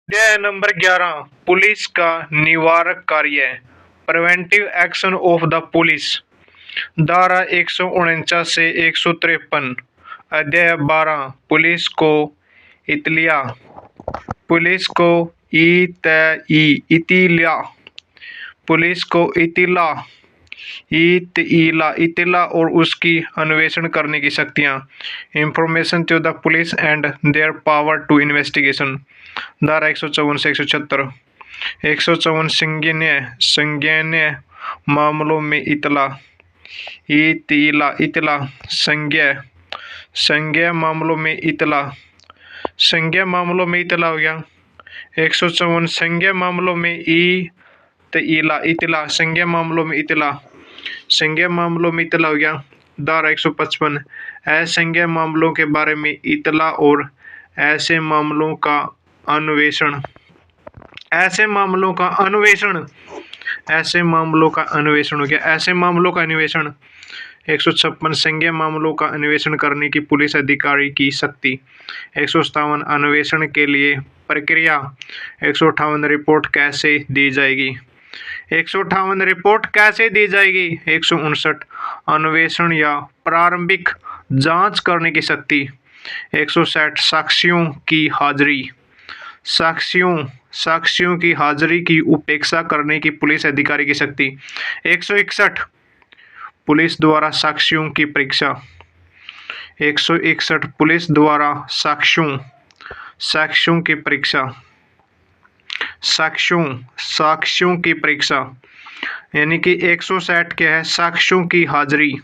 अध्याय number 11 police का निवारक कार्य preventive action of the police. धारा 149 से 153। अध्याय 12 पुलिस को इतलिया इतिला पुलिस को इतिला और उसकी अन्वेषण करने की शक्तियां। Information to the police and their power to investigation. धारा 154 से 176। 154 संज्ञेय मामलों में इतला संज्ञेय मामलों में इतला हो गया। 154 संज्ञेय मामलों में इतला संज्ञेय मामलों में इतला हो गया। धारा 155 असंज्ञेय मामलों के बारे में इतला और ऐसे मामलों का अन्वेषण। 156 संज्ञेय मामलों का अन्वेषण करने की पुलिस अधिकारी की शक्ति। 157 अन्वेषण के लिए प्रक्रिया। 158 रिपोर्ट कैसे दी जाएगी। 159 अन्वेषण या प्रारंभिक जांच करने की शक्ति। 160 साक्ष्यों की हाजिरी की उपेक्षा करने की पुलिस अधिकारी की शक्ति। 161 पुलिस द्वारा साक्ष्यों की परीक्षा। 161 पुलिस द्वारा साक्ष्यों की परीक्षा। साक्ष्यों की परीक्षा यानी कि 160 क्या है, साक्ष्यों की हाजिरी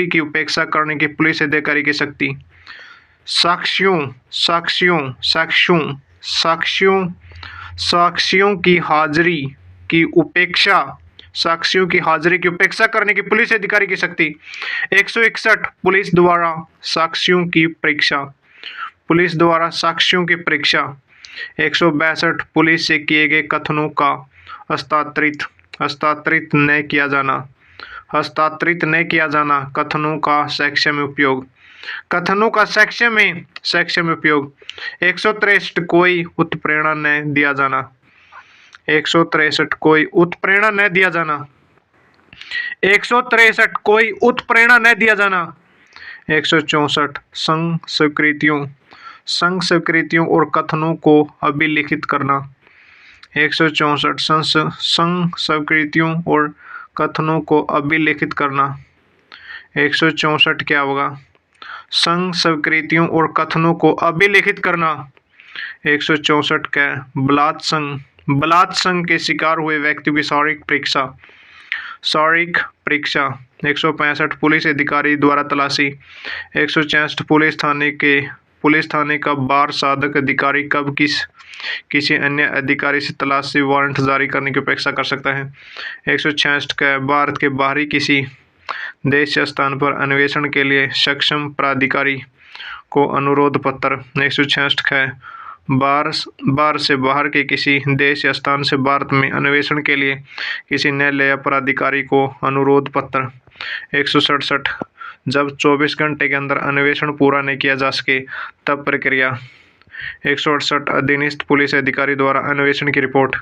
की उपेक्षा करने की पुलिस अधिकारी की शक्ति। साक्ष्यों की हाजिरी की उपेक्षा करने की पुलिस अधिकारी की शक्ति। 161 पुलिस द्वारा साक्ष्यों की परीक्षा। 162 पुलिस से किए गए कथनों का हस्तांतरित न किया जाना। कथनों का साक्ष्य में उपयोग। 163 कोई उत्प्रेरणा न दिया जाना। 163 कोई उत्प्रेरणा न दिया जाना। 164 संघ स्वीकृतियों और कथनों को अभिलिखित करना। 164 संघ स्वीकृतियों और कथनों को अभिलिखित करना। 164 क्या होगा, संघ स्वीकृतियों और कथनों को अभिलिखित करना। 164 का बलात्संग के शिकार हुए व्यक्तियों की शारीरिक परीक्षा। 165 पुलिस अधिकारी द्वारा तलाशी। 166 पुलिस थाने का बार साधक अधिकारी कब किसी अन्य अधिकारी से तलाशी वारंट जारी करने की अपेक्षा कर सकता है। 166 का भारत के बाहरी किसी देश या स्थान पर अन्वेषण के लिए सक्षम प्राधिकारी को अनुरोध पत्र। 166 का बार से बाहर के किसी देश या स्थान से भारत में अन्वेषण के लिए किसी न्यायालय या प्राधिकारी को अनुरोध पत्र। 167 जब 24 घंटे के अंदर अन्वेषण पूरा नहीं किया जा सके तब प्रक्रिया। 168 अधीनस्थ पुलिस अधिकारी द्वारा अन्वेषण की रिपोर्ट।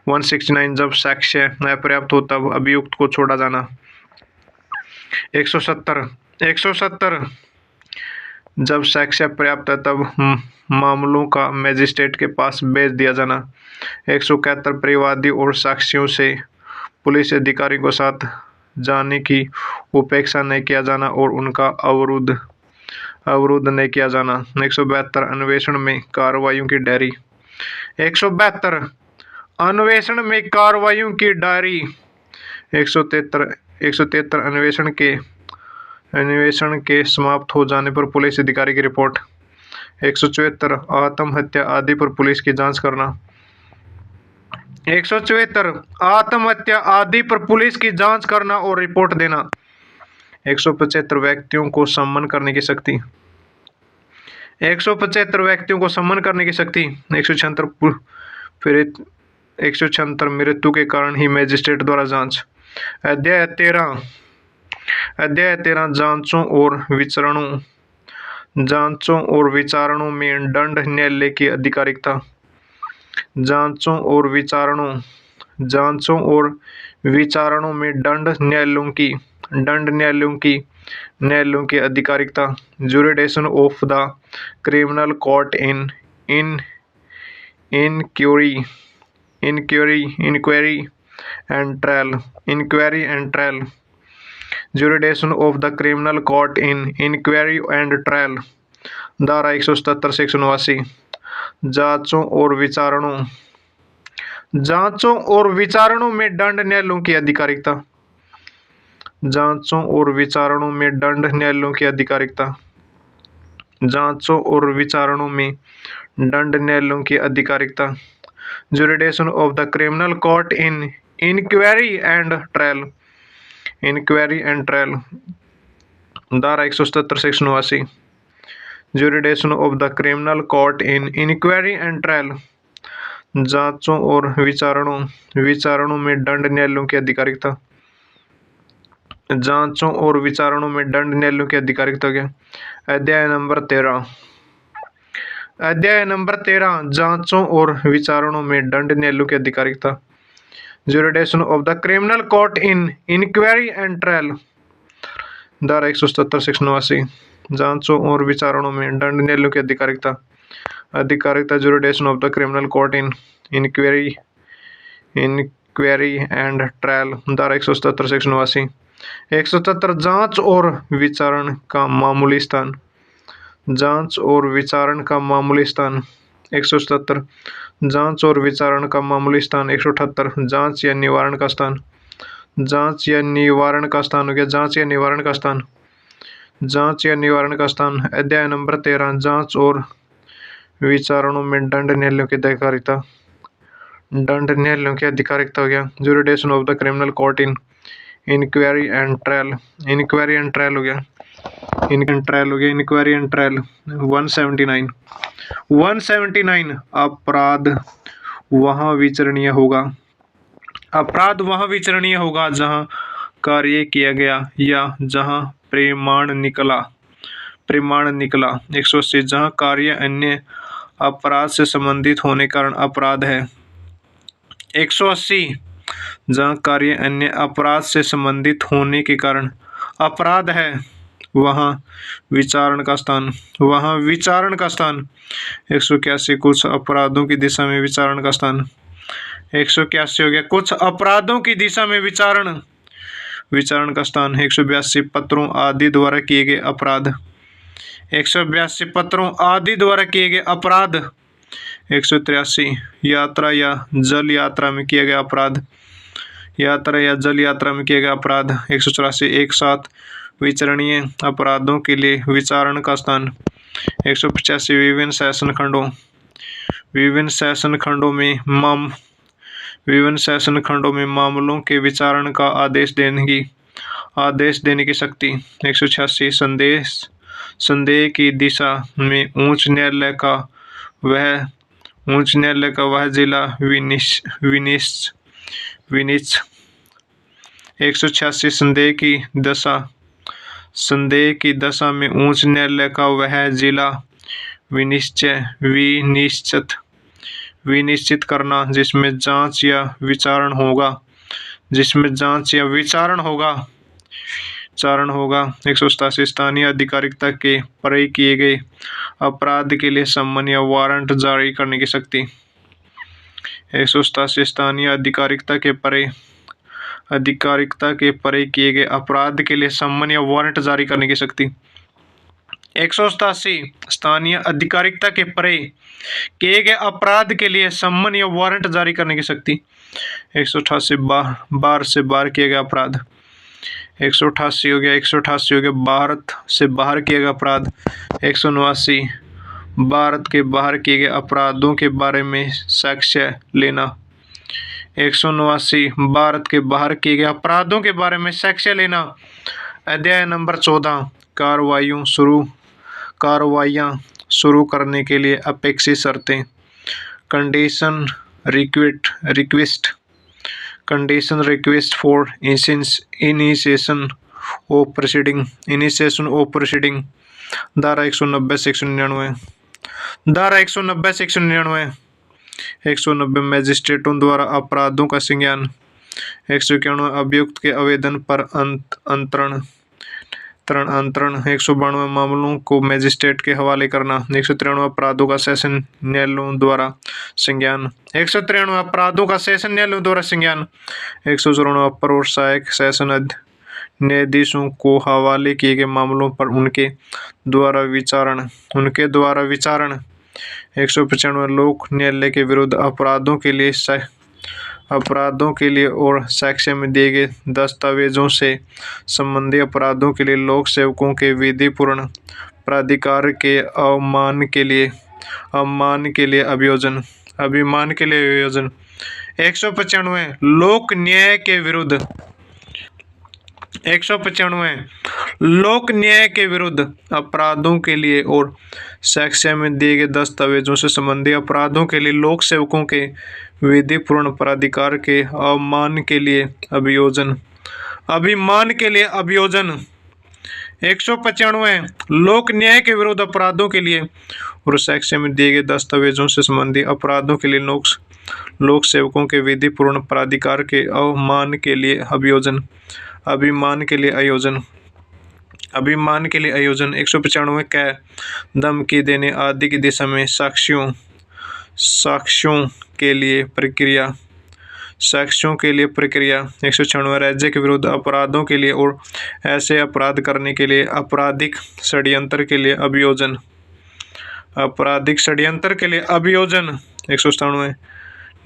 169 जब साक्ष्य अपर्याप्त हो तब अभियुक्त को छोड़ा जाना। 170 जब साक्ष्य पर्याप्त है तब मामलों का मजिस्ट्रेट के पास भेज दिया जाना। 171 परिवादी और साक्षियों से पुलिस अधिकारी को साथ जाने की उपेक्षा नहीं किया जाना और उनका अवरुद्ध नहीं किया जाना। 172 अन्वेषण में कार्रवाइयों की डायरी। 172 अन्वेषण में कार्रवाइयों की डायरी। 173 अन्वेषण के समाप्त हो जाने पर पुलिस अधिकारी की रिपोर्ट। 174 आत्महत्या आदि पर पुलिस की जांच करना। 174 आत्महत्या आदि पर पुलिस की जांच करना और रिपोर्ट देना। 175 व्यक्तियों को सम्मन करने की शक्ति। 175 व्यक्तियों को सम्मन करने की शक्ति। 176 मृत्यु के कारण ही मजिस्ट्रेट द्वारा जांच। अध्याय 13 जांचों और विचरणों। जांचों और विचारणों में दंड न्यायालय की आधिकारिकता। जांचों और विचारणों में दंड न्यायालयों की आधिकारिकता। Jurisdiction of the criminal court in inquiry and trial. Jurisdiction of the criminal court in inquiry and trial. धारा 177 से 189। जांचों और विचारणों में दंड न्यायालयों की आधिकारिकता। जांचों और विचारणों में दंड न्यायालयों की आधिकारिकता। जांचों और विचारणों में दंड न्यायालयों की आधिकारिकता। Jurisdiction of the criminal court in inquiry and trial. धारा 177 से 189। Jurisdiction of the criminal court in inquiry and trial. जांचों और विचारणों में दंड न्यायालयों की आधिकारिकता। जांचों और विचारणों में दंड न्यायालयों की आधिकारिकता क्या। अध्याय नंबर 13 जांचों और विचारणों में दंड न्यायालयों की आधिकारिकता। Jurisdiction of the criminal court in inquiry and trial. धारा 177 से 189। जांचों और विचारणों में दंड न्यायालयों की आधिकारिकता। Jurisdiction of the criminal court in inquiry and trial. धारा 177 से 189। 177 जांच और विचारण का मामूली स्थान। जांच और विचारण का मामूली स्थान। 177 जांच और विचारण का मामूली स्थान। 178 जांच या निवारण का स्थान। जांच या निवारण का स्थान हो गया। जांच या निवारण का स्थान। अध्याय नंबर 13 जांच और विचारणों में दंड न्यायालयों की आधिकारिकता। दंड न्यायालयों की आधिकारिकता हो गया। Jurisdiction of the criminal court in inquiry and trial हो गया। Inquiry and trial. 179 अपराध वहाँ विचारणीय होगा जहाँ कार्य किया गया या जहाँ प्रमाण निकला। 180 जहाँ कार्य अन्य अपराध से संबंधित होने कारण अपराध है। 180 जहाँ कार्य अन्य अपराध से संबंधित होने के कारण अपराध है वहाँ विचारण का स्थान। 181 कुछ अपराधों की दिशा में विचारण का स्थान। 181 हो गया कुछ अपराधों की दिशा में विचारण का स्थान। 182 पत्रों आदि द्वारा किए गए अपराध। 182 पत्रों आदि द्वारा किए गए अपराध। 183 यात्रा या जल यात्रा में किया गया अपराध। 184 एक साथ विचारणीय अपराधों के लिए विचारण का स्थान। 185 विभिन्न सेशन खंडों में मामलों के विचारण का आदेश देने की शक्ति। 186 संदेह की दिशा में उच्च न्यायालय का वह जिला विनिश्च। 186 संदेह की दशा में उच्च न्यायालय का वह जिला विनिश्चित करना जिसमें जांच या विचारण होगा। 187 स्थानीय आधिकारिकता के परे किए गए अपराध के लिए सम्मन या वारंट जारी करने की शक्ति। 187 स्थानीय आधिकारिकता के परे किए गए अपराध के लिए सम्मन या वारंट जारी करने की शक्ति। 187 स्थानीय आधिकारिकता के परे किए गए अपराध के लिए सम्मन या वारंट जारी करने की शक्ति। 188 बाहर से बाहर किए गए अपराध। 188 हो गया भारत से बाहर किए गए अपराध। 189 भारत के बाहर किए गए अपराधों के बारे में साक्ष्य लेना। 189 भारत के बाहर किए गए अपराधों के बारे में साक्ष्य लेना। अध्याय नंबर 14 कार्रवाइयाँ शुरू करने के लिए अपेक्षित शर्तें। Condition request for initiation of proceeding. धारा 190 से 199। धारा 190 से 199। 190 मजिस्ट्रेटों द्वारा अपराधों का संज्ञान। 191 अभियुक्त के आवेदन पर अंतरण। 192 मामलों को मजिस्ट्रेट के हवाले करना। 193 अपराधों का सेशन न्यायालयों द्वारा संज्ञान। 193 अपराधों का सेशन न्यायालयों द्वारा संज्ञान। 194 अपर और सहायक सेशन न्यायाधीशों को हवाले किए गए मामलों पर उनके द्वारा विचारण। 195 लोक न्यायालय के विरुद्ध अपराधों के लिए और साक्ष्य में दिए गए दस्तावेजों से संबंधी अपराधों के लिए लोक सेवकों के विधिपूर्ण प्राधिकार के अवमान के लिए अभियोजन। 195 लोक न्याय के विरुद्ध। 195 लोक न्याय के विरुद्ध अपराधों के लिए और साक्ष्य में दिए गए दस्तावेजों से संबंधी अपराधों के लिए लोक सेवकों के विधिपूर्ण प्राधिकार के अवमान के लिए अभियोजन। 195 लोक न्याय के विरुद्ध अपराधों के लिए और साक्ष्य में दिए गए दस्तावेजों से संबंधी अपराधों के लिए लोक सेवकों के विधिपूर्ण प्राधिकार के अवमान के लिए अभियोजन। 195 कै धमकी देने आदि की दिशा में साक्ष्यों के लिए प्रक्रिया। 196 राज्य के विरुद्ध अपराधों के लिए और ऐसे अपराध करने के लिए आपराधिक षड्यंत्र के लिए अभियोजन। 197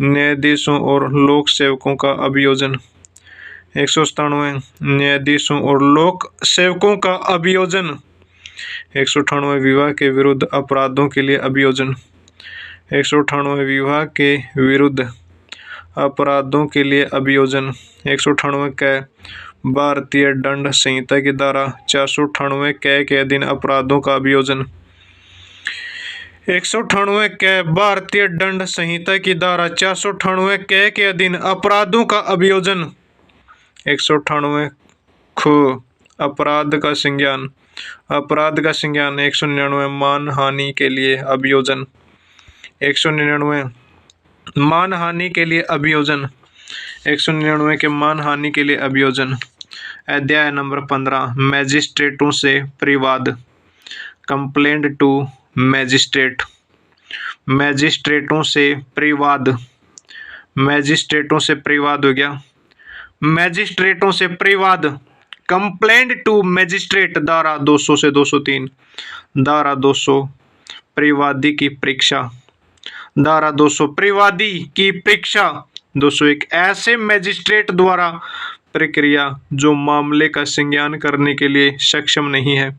न्यायाधीशों और लोक सेवकों का अभियोजन। 197 न्यायाधीशों और लोक सेवकों का अभियोजन। 198 विवाह के विरुद्ध अपराधों के लिए अभियोजन। 198 विवाह के विरुद्ध अपराधों के लिए अभियोजन। 198 कै भारतीय दंड संहिता की धारा 498 कै के अधीन अपराधों का अभियोजन। 198 कै भारतीय दंड संहिता की धारा 498 कै के अधीन अपराधों का अभियोजन। 198 ख अपराध का संज्ञान। 199 मानहानि के लिए अभियोजन। 199 मानहानि के लिए अभियोजन। 199 के मानहानि के लिए अभियोजन। अध्याय नंबर 15 मजिस्ट्रेटों से परिवाद। Complaint to magistrate. मजिस्ट्रेटों से परिवाद हो गया। मजिस्ट्रेटों से परिवाद। कंप्लेंट टू मजिस्ट्रेट धारा 200 से 203। धारा 200 परिवादी की परीक्षा। धारा 200 परिवादी की परीक्षा। 201 ऐसे मजिस्ट्रेट द्वारा प्रक्रिया जो मामले का संज्ञान करने के लिए सक्षम नहीं है।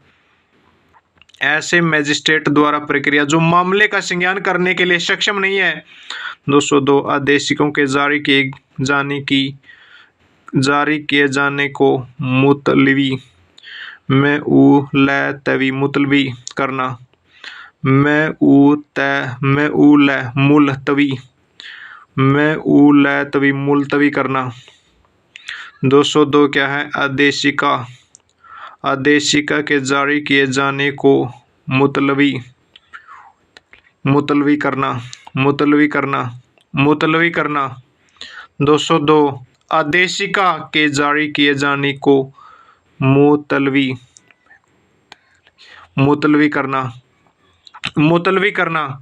ऐसे मजिस्ट्रेट द्वारा प्रक्रिया जो मामले का संज्ञान करने के लिए सक्षम नहीं है। 202 आदेशिकों के जारी किए जाने को मुतलवी मुतलवी करना। मुलतवी करना। 202 क्या है? आदेशिका के जारी किए जाने को मुतलवी करना। 202 आदेशिका के जारी किए जाने को मुतलवी करना।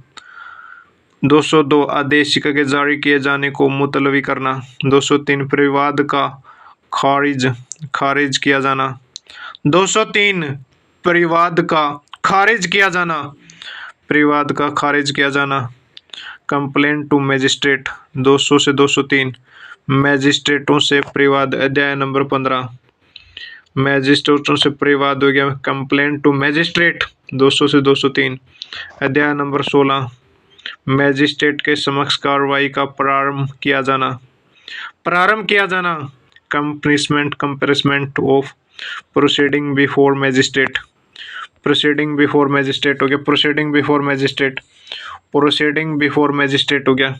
202 आदेशिका के जारी किए जाने को मुतलवी करना। 203 परिवाद का खारिज किया जाना। 203 परिवाद का खारिज किया जाना। कंप्लेंट टू मजिस्ट्रेट 200 से 203 मजिस्ट्रेटों से परिवाद। अध्याय नंबर 15 मजिस्ट्रेटों से परिवाद हो गया। कंप्लेंट टू मजिस्ट्रेट 200 से 203। अध्याय नंबर 16 मजिस्ट्रेट के समक्ष कार्रवाई का प्रारंभ किया जाना। Commencement of proceeding before magistrate. Proceeding before magistrate हो गया।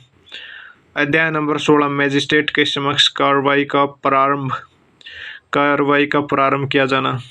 अध्याय नंबर 16 मजिस्ट्रेट के समक्ष कार्रवाई का प्रारंभ किया जाना।